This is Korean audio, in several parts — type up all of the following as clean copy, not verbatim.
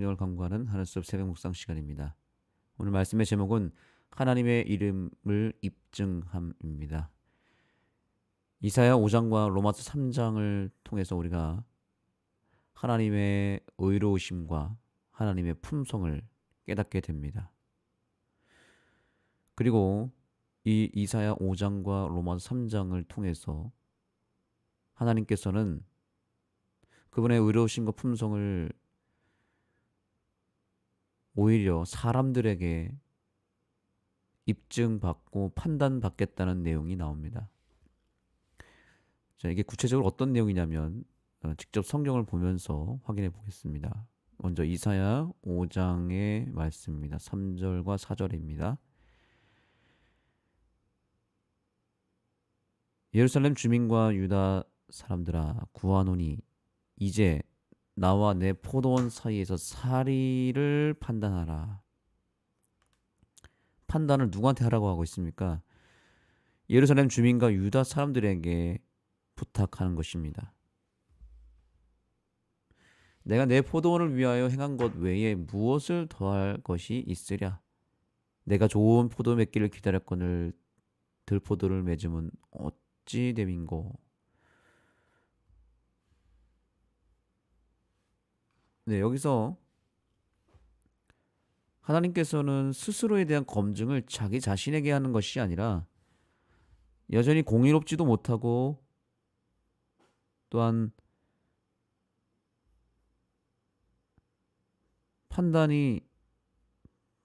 성경을 강구하는 하늘숲 새벽 묵상 시간입니다. 오늘 말씀의 제목은 하나님의 이름을 입증함입니다. 이사야 5장과 로마서 3장을 통해서 우리가 하나님의 의로우심과 하나님의 품성을 깨닫게 됩니다. 그리고 이 이사야 5장과 로마서 3장을 통해서 하나님께서는 그분의 의로우심과 품성을 오히려 사람들에게 입증받고 판단받겠다는 내용이 나옵니다. 자, 이게 구체적으로 어떤 내용이냐면 직접 성경을 보면서 확인해 보겠습니다. 먼저 이사야 5장의 말씀입니다. 3절과 4절입니다. 예루살렘 주민과 유다 사람들아 구하노니 이제 나와 내 포도원 사이에서 사리를 판단하라. 판단을 누구한테 하라고 하고 있습니까? 예루살렘 주민과 유다 사람들에게 부탁하는 것입니다. 내가 내 포도원을 위하여 행한 것 외에 무엇을 더할 것이 있으랴? 내가 좋은 포도 맺기를 기다렸거늘 들포도를 맺음은 어찌 됨인고? 네, 여기서 하나님께서는 스스로에 대한 검증을 자기 자신에게 하는 것이 아니라 여전히 공의롭지도 못하고 또한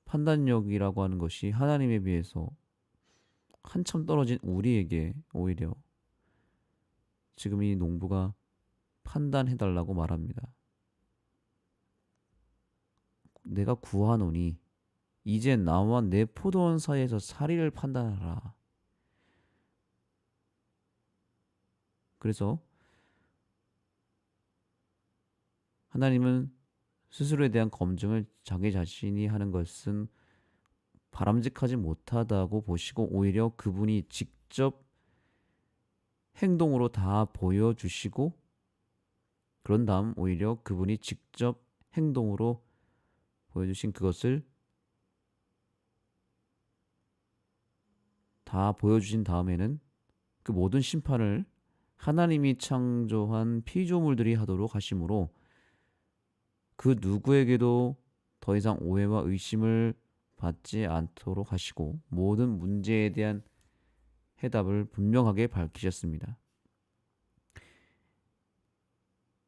판단력이라고 하는 것이 하나님에 비해서 한참 떨어진 우리에게 오히려 지금 이 농부가 판단해달라고 말합니다. 내가 구하노니 이제 나와 내 포도원 사이에서 사리를 판단하라. 그래서 하나님은 스스로에 대한 검증을 자기 자신이 하는 것은 바람직하지 못하다고 보시고 오히려 그분이 직접 행동으로 다 보여주시고 그런 다음 오히려 그분이 직접 행동으로 보여주신 그것을 다 보여주신 다음에는 그 모든 심판을 하나님이 창조한 피조물들이 하도록 하심으로 그 누구에게도 더 이상 오해와 의심을 받지 않도록 하시고 모든 문제에 대한 해답을 분명하게 밝히셨습니다.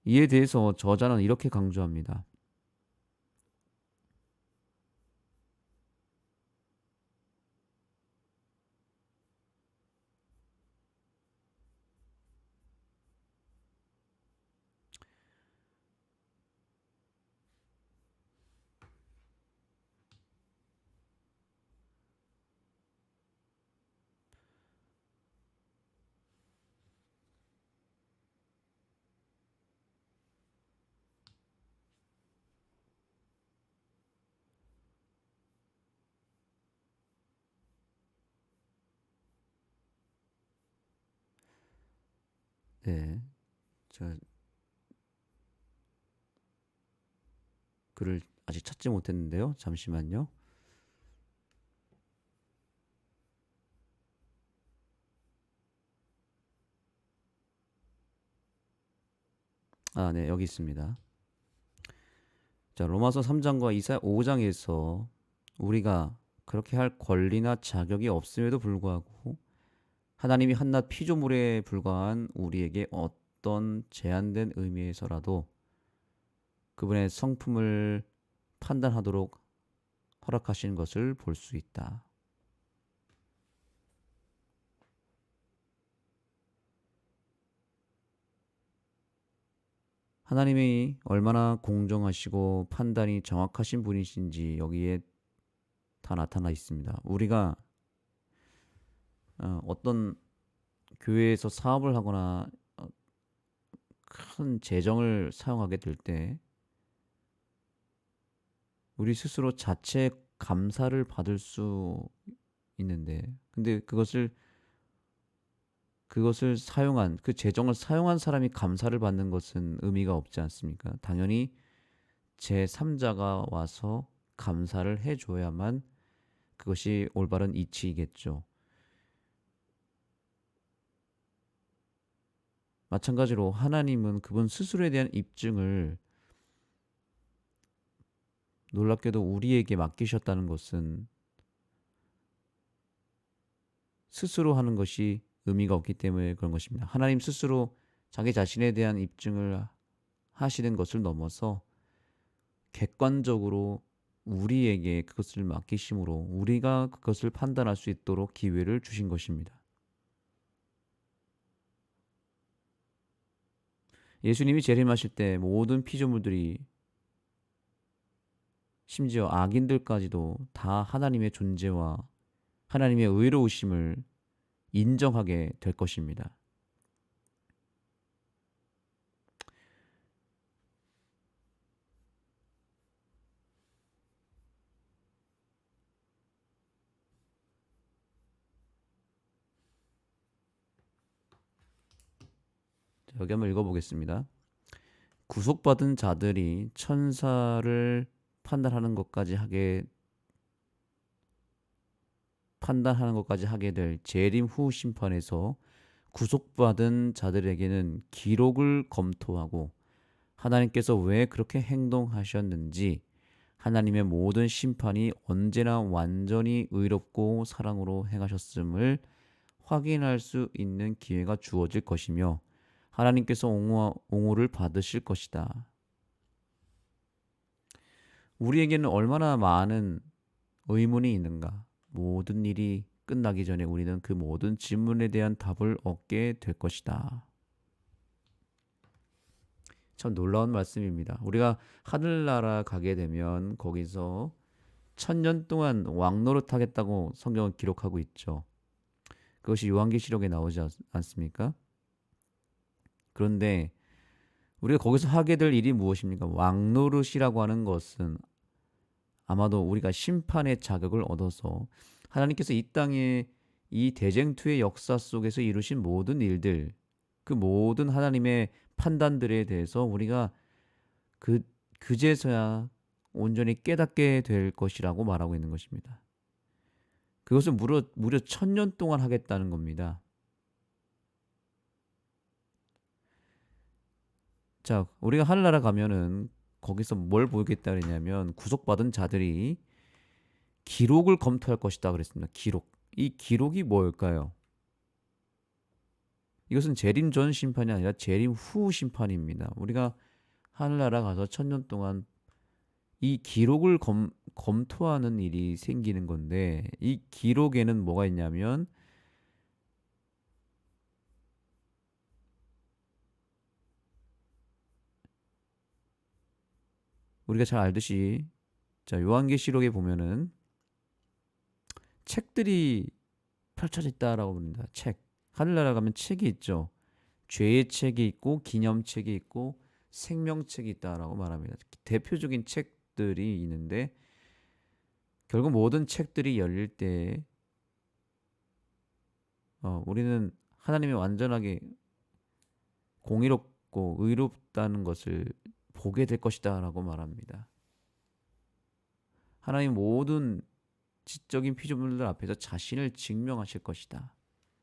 이에 대해서 저자는 이렇게 강조합니다. 네, 제가 글을 아직 찾지 못했는데요. 잠시만요. 아, 네, 여기 있습니다. 자, 로마서 3장과 이사야 5장에서 우리가 그렇게 할 권리나 자격이 없음에도 불구하고 하나님이 한낱 피조물에 불과한 우리에게 어떤 제한된 의미에서라도 그분의 성품을 판단하도록 허락하신 것을 볼 수 있다. 하나님이 얼마나 공정하시고 판단이 정확하신 분이신지 여기에 다 나타나 있습니다. 우리가 어떤 교회에서 사업을 하거나 큰 재정을 사용하게 될 때 우리 스스로 자체 감사를 받을 수 있는데 근데 그것을 그 재정을 사용한 사람이 감사를 받는 것은 의미가 없지 않습니까? 당연히 제3자가 와서 감사를 해줘야만 그것이 올바른 이치이겠죠. 마찬가지로 하나님은 그분 스스로에 대한 입증을 놀랍게도 우리에게 맡기셨다는 것은 스스로 하는 것이 의미가 없기 때문에 그런 것입니다. 하나님 스스로 자기 자신에 대한 입증을 하시는 것을 넘어서 객관적으로 우리에게 그것을 맡기심으로 우리가 그것을 판단할 수 있도록 기회를 주신 것입니다. 예수님이 재림하실 때 모든 피조물들이 심지어 악인들까지도 다 하나님의 존재와 하나님의 의로우심을 인정하게 될 것입니다. 여기 한번 읽어보겠습니다. 구속받은 자들이 천사를 판단하는 것까지 하게 될 재림 후 심판에서 구속받은 자들에게는 기록을 검토하고 하나님께서 왜 그렇게 행동하셨는지 하나님의 모든 심판이 언제나 완전히 의롭고 사랑으로 행하셨음을 확인할 수 있는 기회가 주어질 것이며 하나님께서 옹호를 받으실 것이다. 우리에게는 얼마나 많은 의문이 있는가? 모든 일이 끝나기 전에 우리는 그 모든 질문에 대한 답을 얻게 될 것이다. 참 놀라운 말씀입니다. 우리가 하늘나라 가게 되면 거기서 1000년 동안 왕노릇 하겠다고 성경은 기록하고 있죠. 그것이 요한계시록에 나오지 않습니까? 그런데 우리가 거기서 하게 될 일이 무엇입니까? 왕노릇이라고 하는 것은 아마도 우리가 심판의 자격을 얻어서 하나님께서 이 땅에 이 대쟁투의 역사 속에서 이루신 모든 일들, 그 모든 하나님의 판단들에 대해서 우리가 그제서야 온전히 깨닫게 될 것이라고 말하고 있는 것입니다. 그것을 무려 1000년 동안 하겠다는 겁니다. 자, 우리가 하늘나라 가면은 거기서 뭘 보겠다 그랬냐면 구속받은 자들이 기록을 검토할 것이다 그랬습니다. 기록. 이 기록이 뭘까요? 이것은 재림 전 심판이 아니라 재림 후 심판입니다. 우리가 하늘나라 가서 1000년 동안 이 기록을 검토하는 일이 생기는 건데 이 기록에는 뭐가 있냐면 우리가 잘 알듯이 자, 요한계시록에 보면은 책들이 펼쳐져 있다라고 부릅니다. 책. 하늘나라 가면 책이 있죠. 죄의 책이 있고 기념책이 있고 생명책이 있다라고 말합니다. 대표적인 책들이 있는데 결국 모든 책들이 열릴 때 우리는 하나님이 완전하게 공의롭고 의롭다는 것을 보게 될 것이다라고 말합니다. 하나님 모든 지적인 피조물들 앞에서 자신을 증명하실 것이다.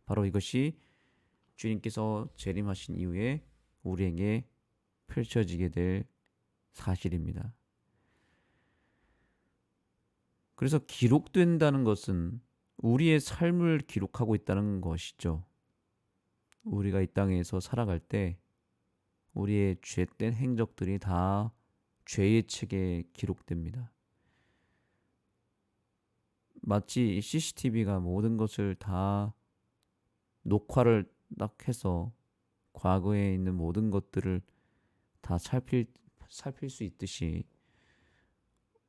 바로 이것이 주님께서 재림하신 이후에 우리에게 펼쳐지게 될 사실입니다. 그래서 기록된다는 것은 우리의 삶을 기록하고 있다는 것이죠. 우리가 이 땅에서 살아갈 때 우리의 죄된 행적들이 다 죄의 책에 기록됩니다. 마치 CCTV가 모든 것을 다 녹화를 딱 해서 과거에 있는 모든 것들을 다 살필 수 있듯이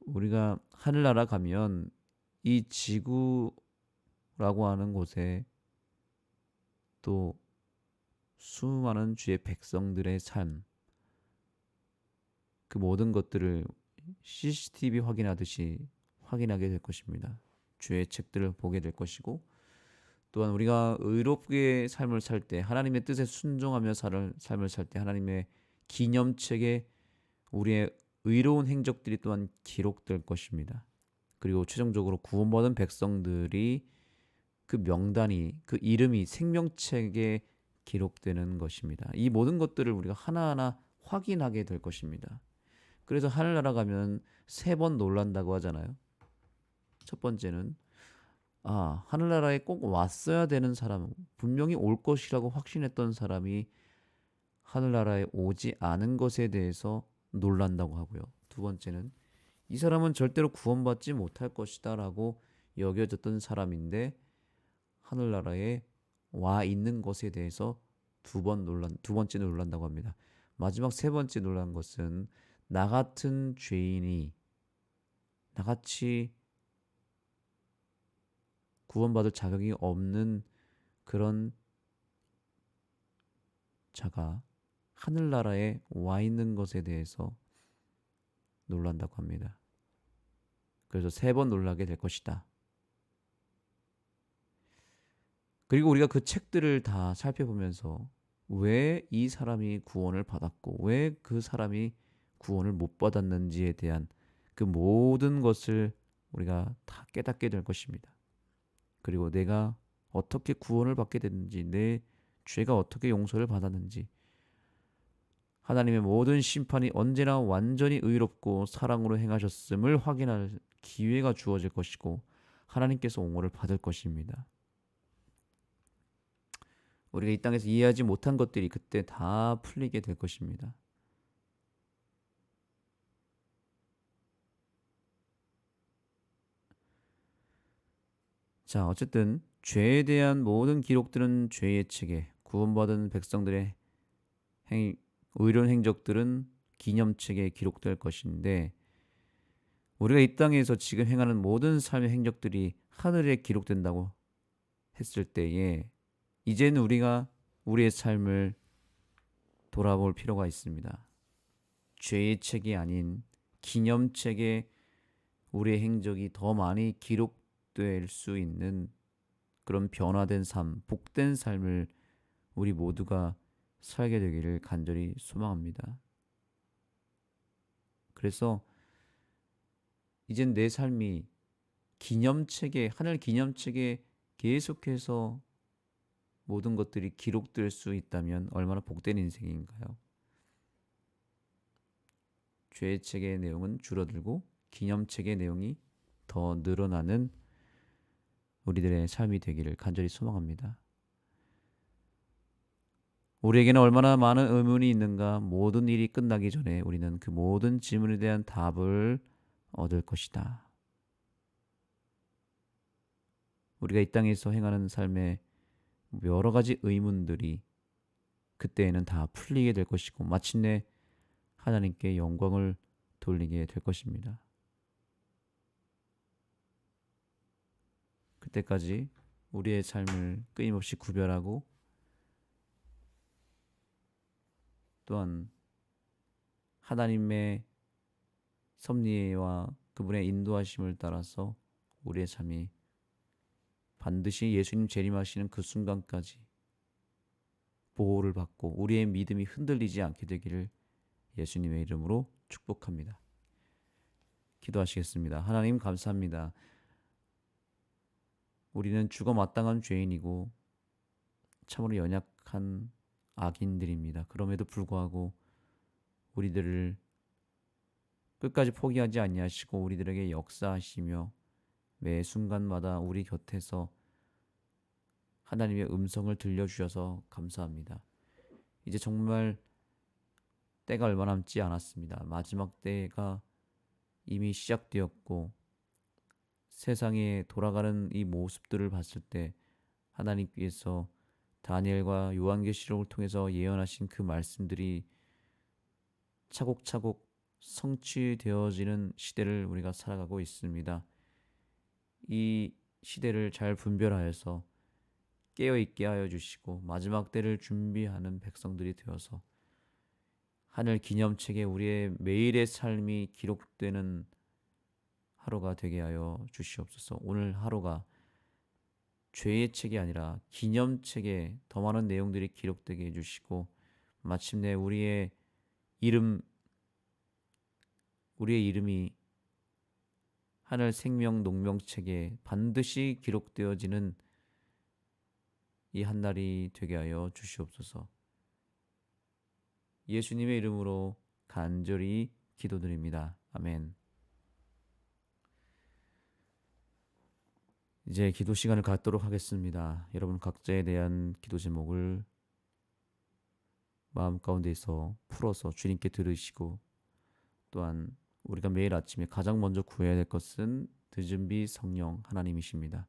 우리가 하늘나라 가면 이 지구라고 하는 곳에 또 수많은 주의 백성들의 삶, 그 모든 것들을 CCTV 확인하듯이 확인하게 될 것입니다. 주의 책들을 보게 될 것이고 또한 우리가 의롭게 삶을 살 때 하나님의 뜻에 순종하며 삶을 살 때 하나님의 기념책에 우리의 의로운 행적들이 또한 기록될 것입니다. 그리고 최종적으로 구원받은 백성들이 그 명단이 그 이름이 생명책에 기록되는 것입니다. 이 모든 것들을 우리가 하나하나 확인하게 될 것입니다. 그래서 하늘나라 가면 3번 놀란다고 하잖아요. 첫 번째는 하늘나라에 꼭 왔어야 되는 사람, 분명히 올 것이라고 확신했던 사람이 하늘나라에 오지 않은 것에 대해서 놀란다고 하고요. 두 번째는 이 사람은 절대로 구원받지 못할 것이다라고 여겨졌던 사람인데 하늘나라에 와 있는 것에 대해서 두 번째 놀란다고 합니다. 마지막 세 번째 놀란 것은 나 같은 죄인이 나같이 구원받을 자격이 없는 그런 자가 하늘나라에 와 있는 것에 대해서 놀란다고 합니다. 그래서 3번 놀라게 될 것이다. 그리고 우리가 그 책들을 다 살펴보면서 왜 이 사람이 구원을 받았고 왜 그 사람이 구원을 못 받았는지에 대한 그 모든 것을 우리가 다 깨닫게 될 것입니다. 그리고 내가 어떻게 구원을 받게 됐는지, 내 죄가 어떻게 용서를 받았는지, 하나님의 모든 심판이 언제나 완전히 의롭고 사랑으로 행하셨음을 확인할 기회가 주어질 것이고 하나님께서 옹호를 받을 것입니다. 우리가 이 땅에서 이해하지 못한 것들이 그때 다 풀리게 될 것입니다. 자, 어쨌든 죄에 대한 모든 기록들은 죄의 책에, 구원받은 백성들의 의로운 행적들은 기념책에 기록될 것인데 우리가 이 땅에서 지금 행하는 모든 삶의 행적들이 하늘에 기록된다고 했을 때에 이제는 우리가 우리의 삶을 돌아볼 필요가 있습니다. 죄의 책이 아닌 기념책에 우리의 행적이 더 많이 기록될 수 있는 그런 변화된 삶, 복된 삶을 우리 모두가 살게 되기를 간절히 소망합니다. 그래서 이젠 내 삶이 기념책에, 하늘 기념책에 계속해서 모든 것들이 기록될 수 있다면 얼마나 복된 인생인가요? 죄의 책의 내용은 줄어들고 기념책의 내용이 더 늘어나는 우리들의 삶이 되기를 간절히 소망합니다. 우리에게는 얼마나 많은 의문이 있는가. 모든 일이 끝나기 전에 우리는 그 모든 질문에 대한 답을 얻을 것이다. 우리가 이 땅에서 행하는 삶의 여러 가지 의문들이 그때에는 다 풀리게 될 것이고 마침내 하나님께 영광을 돌리게 될 것입니다. 그때까지 우리의 삶을 끊임없이 구별하고 또한 하나님의 섭리와 그분의 인도하심을 따라서 우리의 삶이 반드시 예수님 재림하시는 그 순간까지 보호를 받고 우리의 믿음이 흔들리지 않게 되기를 예수님의 이름으로 축복합니다. 기도하시겠습니다. 하나님 감사합니다. 우리는 죽어 마땅한 죄인이고 참으로 연약한 악인들입니다. 그럼에도 불구하고 우리들을 끝까지 포기하지 아니하시고 우리들에게 역사하시며 매 순간마다 우리 곁에서 하나님의 음성을 들려주셔서 감사합니다. 이제 정말 때가 얼마 남지 않았습니다. 마지막 때가 이미 시작되었고 세상에 돌아가는 이 모습들을 봤을 때 하나님께서 다니엘과 요한계시록을 통해서 예언하신 그 말씀들이 차곡차곡 성취되어지는 시대를 우리가 살아가고 있습니다. 이 시대를 잘 분별하여서 깨어있게 하여 주시고 마지막 때를 준비하는 백성들이 되어서 하늘 기념책에 우리의 매일의 삶이 기록되는 하루가 되게 하여 주시옵소서. 오늘 하루가 죄의 책이 아니라 기념책에 더 많은 내용들이 기록되게 해주시고 마침내 우리의 이름 우리의 이름이 하늘 생명 농명책에 반드시 기록되어지는 이 한날이 되게 하여 주시옵소서. 예수님의 이름으로 간절히 기도드립니다. 아멘. 이제 기도 시간을 갖도록 하겠습니다. 여러분 각자에 대한 기도 제목을 마음 가운데에서 풀어서 주님께 들으시고, 또한 우리가 매일 아침에 가장 먼저 구해야 될 것은 드즘비 성령 하나님이십니다.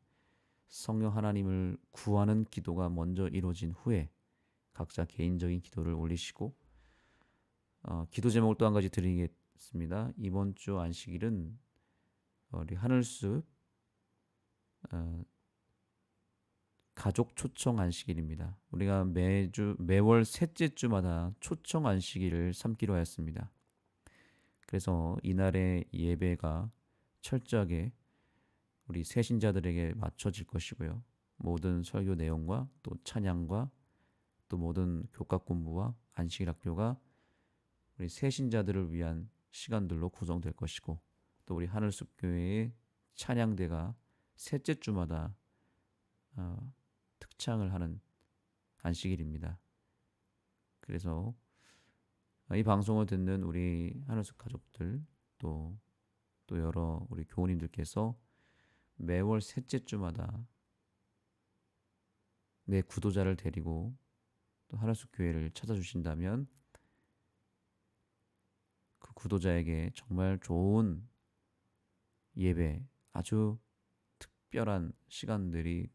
성령 하나님을 구하는 기도가 먼저 이루어진 후에 각자 개인적인 기도를 올리시고, 기도 제목을 또 한 가지 드리겠습니다. 이번 주 안식일은 우리 하늘숲 가족 초청 안식일입니다. 우리가 매월 셋째 주마다 초청 안식일을 삼기로 하였습니다. 그래서 이날의 예배가 철저하게 우리 새신자들에게 맞춰질 것이고요. 모든 설교 내용과 또 찬양과 또 모든 교과 공부와 안식일 학교가 우리 새신자들을 위한 시간들로 구성될 것이고, 또 우리 하늘숲교회의 찬양대가 셋째 주마다 특창을 하는 안식일입니다. 그래서 이 방송을 듣는 우리 하늘숲 가족들, 또 여러 우리 교우님들께서 매월 셋째 주마다 내 구도자를 데리고 또 하늘숲 교회를 찾아주신다면 그 구도자에게 정말 좋은 예배, 아주 특별한 시간들이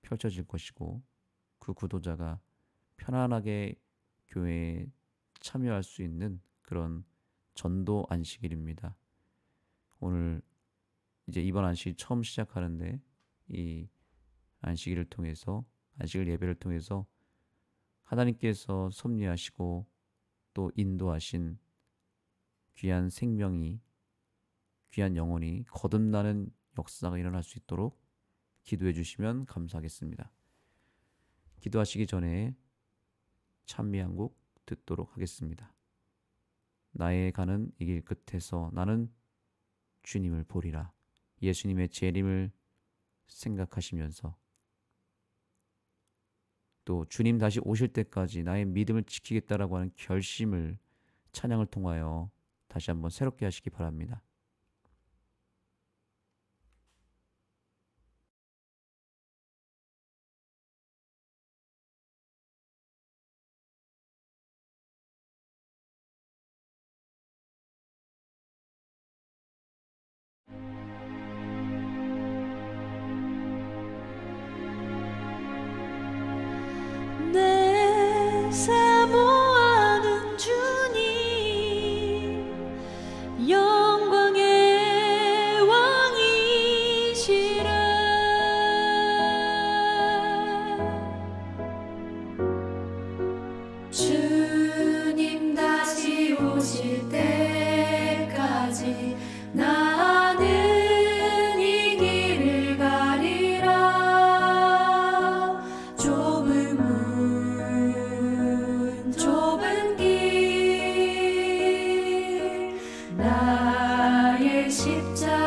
펼쳐질 것이고, 그 구도자가 편안하게 교회에 참여할 수 있는 그런 전도 안식일입니다. 오늘 이제 이번 안식일 처음 시작하는데, 이 안식일을 통해서, 안식일 예배를 통해서 하나님께서 섭리하시고 또 인도하신 귀한 생명이, 귀한 영혼이 거듭나는 역사가 일어날 수 있도록 기도해 주시면 감사하겠습니다. 기도하시기 전에 찬미 한 곡 듣도록 하겠습니다. 나의 가는 이 길 끝에서 나는 주님을 보리라. 예수님의 재림을 생각하시면서, 또 주님 다시 오실 때까지 나의 믿음을 지키겠다라고 하는 결심을 찬양을 통하여 다시 한번 새롭게 하시기 바랍니다. 내 사모하는 주님, 영광의 왕이시라. 주님 다시 오실 때까지 나는 이 길을 가리라. 좁은 문, 좁은 길, 나의 십자가